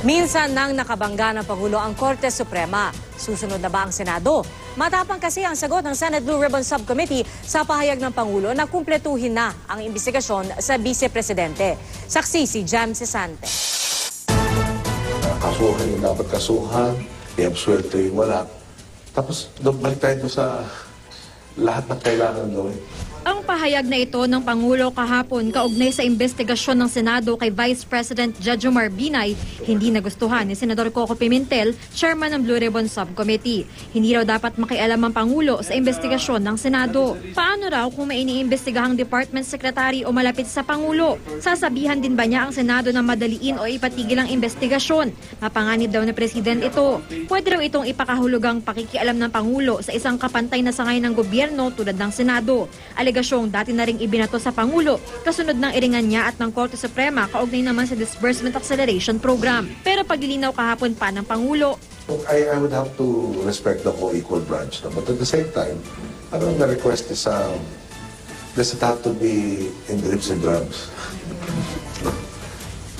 Minsan nang nakabangga ng Pangulo ang Korte Suprema. Susunod na ba ang Senado? Matapang kasi ang sagot ng Senate Blue Ribbon Subcommittee sa pahayag ng Pangulo na kumpletuhin na ang investigasyon sa Vice Presidente. Saksi si Jam Cesante. Kasuhan yung dapat kasuhan, i-absuelto yung wala. Tapos balik tayo sa lahat ng kailangan gawin. Ang pahayag na ito ng Pangulo kahapon kaugnay sa investigasyon ng Senado kay Vice President Jejomar Binay, hindi nagustuhan ni Senador Coco Pimentel, chairman ng Blue Ribbon Subcommittee. Hindi raw dapat makialam ang Pangulo sa investigasyon ng Senado. Paano raw kung may iniimbestigahang Department Secretary o malapit sa Pangulo? Sasabihan din ba niya ang Senado na madaliin o ipatigil ang investigasyon? Mapanganib daw ni President ito. Pwede raw itong ipakahulugang pakikialam ng Pangulo sa isang kapantay na sangay ng gobyerno tulad ng Senado. Alegasyong dati na ring ibinato sa Pangulo, kasunod ng iringan niya at ng Korte Suprema kaugnay naman sa Disbursement Acceleration Program. Pero paglilinaw kahapon pa ng Pangulo, I would have to respect the co-equal branch. No? But at the same time, the request is does it have to be in drips and drabs?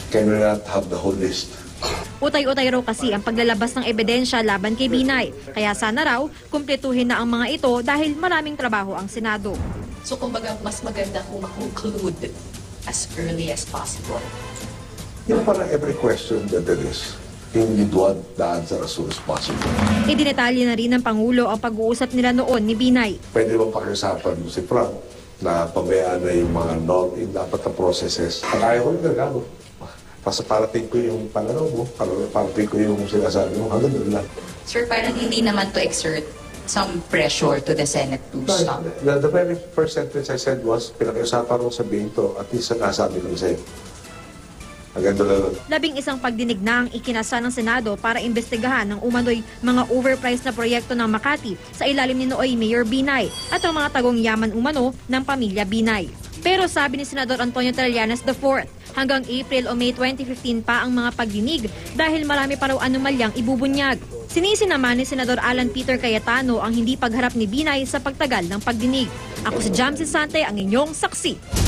Can we not have the whole list? utay-utay raw kasi ang paglalabas ng ebidensya laban kay Binay. Kaya sana raw, kumpletuhin na ang mga ito dahil maraming trabaho ang Senado. So kumbaga, mas maganda kung makonclude as early as possible. Yung parang every question that there is, you want the answer as soon as possible. Idinetalye na rin ng Pangulo ang pag-uusap nila noon ni Binay. Pwede bang pakiusapan mo si Frank na pabayaan na yung mga yung dapat na processes. Ang ayaw ko yung gagano. Parating ko yung pananaw mo, parating ko yung sinasabi mo, hanggang doon lang. Sir, parang hindi naman to exert some pressure to the Senate to stop. The very first sentence I said was, pinakiusapan ko sabihin to, at least nasabi lang sa'yo. Hanggang doon lang. 11 pagdinig na ang ikinasa ng Senado para imbestigahan ng umano'y mga overpriced na proyekto ng Makati sa ilalim ni nooy Mayor Binay at ang mga tagong yaman umano ng pamilya Binay. Pero sabi ni Senador Antonio Trillanes IV, hanggang April o May 2015 pa ang mga pagdinig dahil marami pa raw anomalyang ibubunyag. Sinisi naman ni Senador Alan Peter Cayetano ang hindi pagharap ni Binay sa pagtagal ng pagdinig. Ako si Jam Cesante, ang inyong saksi.